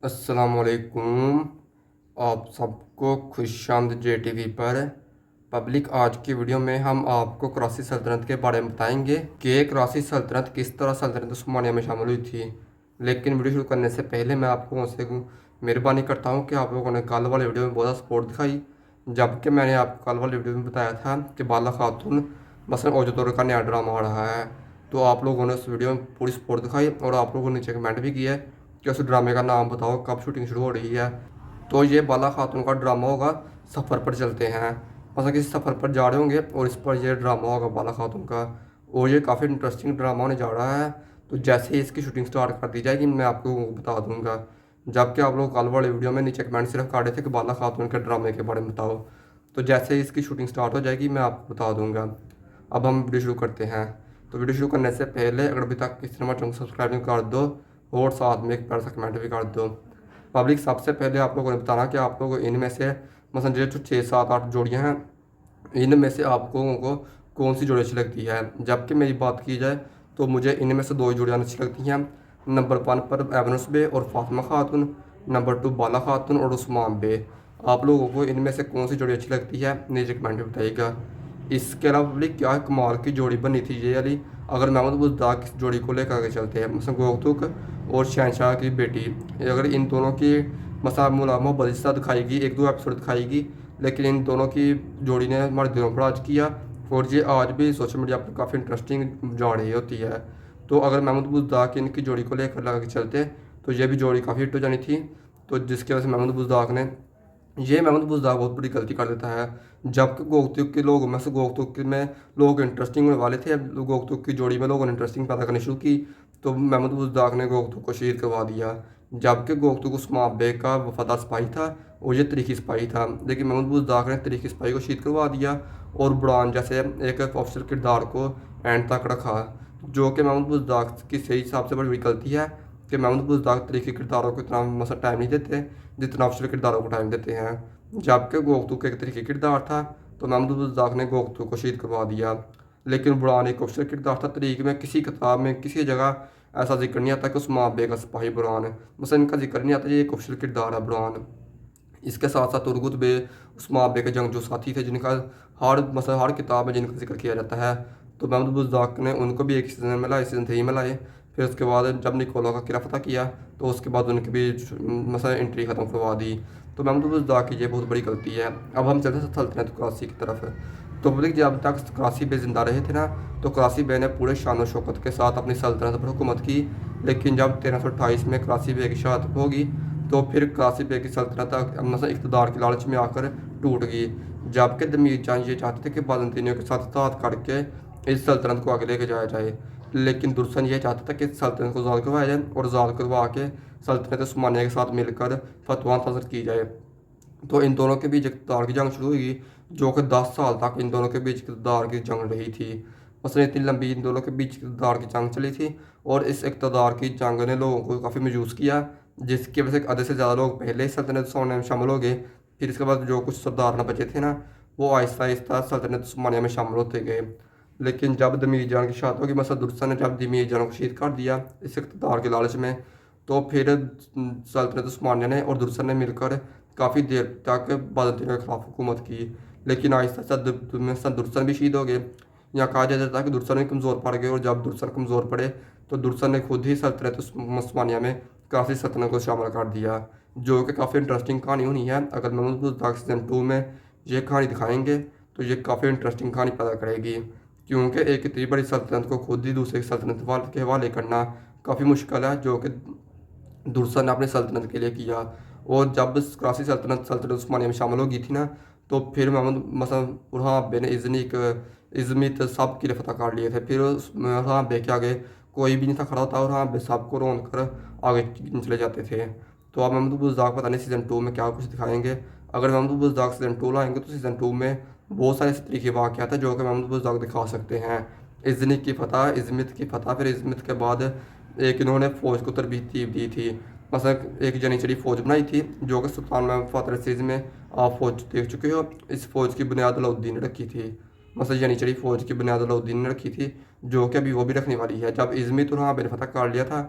अस्सलामुअलैकुम। आप सबको खुशामद JTV पर। पब्लिक, आज की वीडियो में हम आपको कराची सल्तनत के बारे में बताएंगे कि कराची सल्तनत किस तरह सल्तनत उस्मानिया में शामिल हुई थी। लेकिन वीडियो शुरू करने से पहले मैं आपको उनसे मेहरबानी करता हूं कि आप लोगों ने कल वाले वीडियो में बहुत सपोर्ट दिखाई, जबकि मैंने आपको कल वाले वीडियो में बताया था कि बाला खातून मसलन औजतौर का नया ड्रामा आ रहा है। तो आप लोगों ने उस वीडियो में पूरी सपोर्ट दिखाई और आप लोगों ने नीचे कमेंट भी किया है कि उस ड्रामे का नाम बताओ, कब शूटिंग शुरू हो रही है। तो ये बाला खातून का ड्रामा होगा सफ़र पर चलते हैं। मतलब किसी सफ़र पर जा रहे होंगे और इस पर यह ड्रामा होगा बाला खातून का। और ये काफ़ी इंटरेस्टिंग ड्रामा होने जा रहा है। तो जैसे ही इसकी शूटिंग स्टार्ट कर दी जाएगी मैं आपको बता दूंगा। जबकि आप लोग कल वाले वीडियो में नीचे कमेंट सिर्फ कर रहे थे कि बाला खातून के ड्रामे के बारे में बताओ। तो जैसे ही इसकी शूटिंग स्टार्ट हो जाएगी मैं आपको बता दूंगा। अब हम वीडियो शुरू करते हैं। तो वीडियो शुरू करने से पहले अगर अभी तक किसी ने हमारे चैनल को सब्सक्राइब नहीं कर दो और साथ में एक प्यारा सा कमेंट भी कर दो। पब्लिक, सबसे पहले आप लोगों ने बताना कि आप लोग इनमें से मतलब जो 6 7 8 जोड़ियाँ हैं, इनमें से आप लोगों को कौन सी जोड़ी अच्छी लगती है। जबकि मेरी बात की जाए तो मुझे इनमें से 2 जोड़ियाँ अच्छी लगती हैं। नंबर 1 पर एवनस बे और फातिमा खातून, नंबर 2 बाला खातून और उस्मान बे। आप लोगों को इनमें से कौन सी जोड़ी अच्छी लगती है नीचे कमेंट में बताइएगा। इसके अलावा पब्लिक, क्या कमाल की जोड़ी बनी थी ये वाली। अगर महमूद बुज़दाक की जोड़ी को लेकर आगे चलते हैं, मसलन गोगतुक और शहनशाह की बेटी, अगर इन दोनों की मसा मोहब्बत रिश्ता दिखाएगी, 1 2 एपिसोड दिखाएगी, लेकिन इन दोनों की जोड़ी ने हमारे दिलों पर राज किया और ये आज भी सोशल मीडिया पर काफ़ी इंटरेस्टिंग जा रही होती है। तो अगर महमूद बुज़दाक इनकी जोड़ी को लेकर आगे चलते तो ये भी जोड़ी काफ़ी हिट हो जानी थी। तो जिसकी वजह से महमूद बुज़दाक ने ये महमूद बुज़दाक बहुत बड़ी गलती कर देता है। जबकि गोगतुक के लोग में से गोगतुक में लोग इंटरेस्टिंग होने वाले थे, अब गोगतुक की जोड़ी में लोगों ने इंटरेस्टिंग पैदा करनी शुरू की। तो महमूद बुज़दाक ने गोगतुक को शहीद करवा दिया। जबकि गोगतुक उस्मान बे का वफादार सिपाही था और ये तरीकी सिपाही था, लेकिन महमूद बुज़दाक ने तरीकी सिपाही को शहीद करवा दिया और बुरहान जैसे एक ऑफिसर किरदार को एंड तक रखा, जो कि महमूद बुज़दाक की सही हिसाब से बड़ी गलती है कि महमूद बुज़दाक तरीकी किरदारों को इतना मसा टाइम नहीं देते जितना ऑफिसर किरदारों को टाइम देते हैं। जबकि गोगतुक एक तरीके किरदार था तो महमूद बुज़दाक ने गोगतुक को शहीद करवा दिया। लेकिन बुरहान एक ऑफिसर किरदार था। तरीक में किसी किताब में किसी जगह ऐसा जिक्र नहीं आता कि उस्मान बे का सिपाही बुरहान है, मसलन इनका जिक्र नहीं आता, ये एक ऑफिसर किरदार है बुरहान। इसके साथ साथ तुरगुत बे उस्मान बे के जंगजू साथी थे जिनका हर किताब में जिनका जिक्र किया जाता है। तो महमूद बुज़दाक ने उनको भी एक सीज़न में लाए, सीज़न 3 में लाए। फिर उसके बाद जब निकोला का किला फतह किया तो उसके बाद उनकी भी मसला एंट्री ख़त्म करवा दी। तो महमूद बुज़दाक की ये बहुत बड़ी गलती है। अब हम चलते हैं सल्तनत कराची की तरफ। तो पब्लिक, जब तक कराची बे ज़िंदा रहे थे ना, तो कराची बे ने पूरे शान शौकत के साथ अपनी सल्तनत पर हुकूमत की। लेकिन जब 1328 में कराची बे की शहादत होगी तो फिर कराची बे की सल्तनत मतलब इक़्तिदार के लालच में आकर टूट गई। जबकि दमीर जान ये चाहते थे कि बाज़ंतीनियों के साथ इत्तेहाद करके इस सल्तनत को आगे लेके जाया जाए, लेकिन दुर्सन ये चाहता था कि सल्तनत को ज़ाल करवाया जाए और ज़ाल करवा के सल्तनत उस्मानिया के साथ मिलकर फतवा नज़र की जाए। तो इन दोनों के बीच इक़्तिदार की जंग शुरू हुई, जो कि 10 साल तक इन दोनों के बीच इक़्तिदार की जंग रही थी। मसलन इतनी लंबी इन दोनों के बीच इक़्तिदार की जंग चली थी और इस इक़्तिदार की जंग ने लोगों को काफ़ी मायूस किया, जिसकी वजह से आधे से ज़्यादा लोग पहले ही सल्तनत उस्मानिया में शामिल हो गए। फिर इसके बाद जो कुछ सरदार न बचे थे ना, वो आहिस्ता आहिस्ता सल्तनत उस्मानिया में शामिल होते गए। लेकिन जब दमीर जान की शहादत होगी, मसद दुर्सन ने जब दमीर जान को शहीद कर दिया इस इक़्तिदार के लालच में, तो फिर सल्तनत उस्मानिया ने और दुर्सन ने मिलकर काफ़ी देर तक बाज़ंतीनियों के खिलाफ हुकूमत की। लेकिन आहिस्ता आहिस्ता दुर्सन भी शहीद हो गए। यहाँ कहा जाता है कि दुर्सन भी कमज़ोर पड़ गए और जब दुर्सन कमज़ोर पड़े तो दुर्सन ने खुद ही सल्तनत उस्मानिया में काफ़ी सल्तनत को शामिल कर दिया, जो कि काफ़ी इंटरेस्टिंग कहानी होनी है। अगर महमूद बुज़दाक सीज़न 2 में ये कहानी दिखाएंगे तो ये काफ़ी इंटरेस्टिंग कहानी पैदा करेगी, क्योंकि एक इतनी बड़ी सल्तनत को खुद ही दूसरे सल्तनत के हवाले करना काफ़ी मुश्किल है, जो कि दुर्सन ने अपनी सल्तनत के लिए किया। और जब कराची सल्तनत सल्तनत उस्मानिया में शामिल हो गई थी ना, तो फिर मोहम्मद मसलन बुरहान बे ने इज़्मित सब किले फतह कर लिए थे। फिर बुरहान बे के आगे कोई भी नहीं था खड़ा होता और बुरहान बे सबको रोन कर आगे चले जाते थे। तो अब महमूद बुज़दाक पता नहीं सीज़न 2 में क्या कुछ दिखाएंगे। अगर महमूद बुज़दाक सीज़न 2 लाएंगे तो सीज़न 2 में बहुत सारे इस तरीके वाक़यात हैं जो कि महमूद बुज़दाक दिखा सकते हैं। इज़्निक की फतह, इज़्मित की फतह, फिर इज़्मित के बाद एक इन्होंने फ़ौज को तरबीब दी थी। मसलन एक जनी चढ़ी फ़ौज बनाई थी, जो कि सुल्तान महमूद फ़ातिर सीरीज़ में आप फ़ौज देख चुके हो। इस फ़ौज की बुनियाद अलाउद्दीन ने रखी थी। मसलन जनी चढ़ी फ़ौज की बुनियाद अलाउद्दीन ने रखी थी, जो कि अभी वो भी रखने वाली है। जब इज़्मित और वहाँ बेर फतह कर लिया था,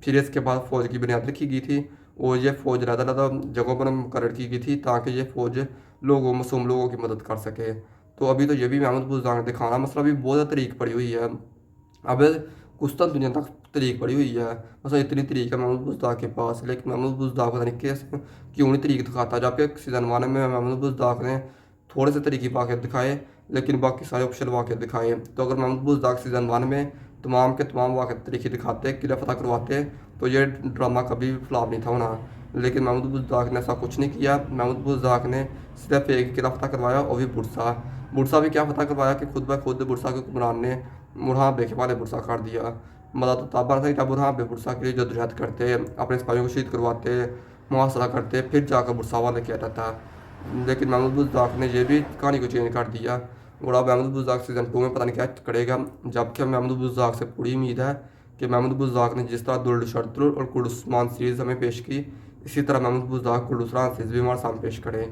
फिर इसके बाद फ़ौज की बुनियाद रखी गई थी। और ये फ़ौज ज़्यादा जगहों पर मुकर्रर की गई थी ताकि ये फ़ौज मासूम लोगों की मदद कर सके। तो अभी तो ये भी महमूद बुज़दार ने दिखाना मसला भी बहुत ज़्यादा तरीक पड़ी हुई है। अब कुछ तो दुनिया तक तरीक पड़ी हुई है, मतलब इतनी तरीक है महमूद बुज़दार के पास, लेकिन महमूद बुज़दार पता नहीं कैसे क्यों नहीं तरीक दिखाता। जबकि सीज़न 1 में महमूद बुज़दार ने थोड़े से तरीके वाक़यात दिखाए, लेकिन बाकी सारे ऑप्शनल वाक़यात दिखाए। तो अगर महमूद बुज़दार सीज़न 1 में तमाम के तमाम वाक़यात तरीके दिखाते, किला फ़तह करवाते, तो ये ड्रामा कभी फ्लॉप नहीं था होना। लेकिन महमूद बुज़दार ने ऐसा कुछ नहीं किया। महमूद बुज़दार ने सिर्फ एक किला फ़तह करवाया, और भी बुरसा। बुरसा भी क्या फ़तह करवाया कि खुद ब खुद बुरसा के हुक्मरान ने मुरहाबे के वाले बुरसा काट दिया। मतलब तो तब था जब मुरहाबे बुरसा के लिए जद्दोजहद करते, अपने सिपाहियों को शहीद करवाते, मुहासरा करते, फिर जाकर बुरसा वाले किया जाता। लेकिन महमूद बुज़दार ने यह भी कहानी को चेंज कर दिया। और अब महमूद बुज़दार सीज़न 2 में पता नहीं क्या करेगा। जबकि महमूद बुज़दार से पूरी उम्मीद है कि महमूद बुज़दार ने जिस तरह दुर्र शर्तुल और कुर्डुस्मान सीरीज़ हमें पेश की, इसी तरह महमूद बुज़दार कुर्डुस्मान सीरीज़ भी हमारे सामने पेश करें।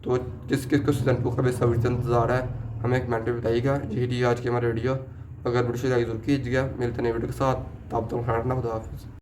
तो किस किस को सीज़न 2 का बेसब्री से इंतज़ार है, हमें एक कमेंट में बताइएगा। यही थी आज की हमारी वीडियो। अगर वीडियो ज़रूर कीजिएगा। मिलते नए वीडियो के साथ, तब तक ख्याल रखना। खुदा हाफिज़।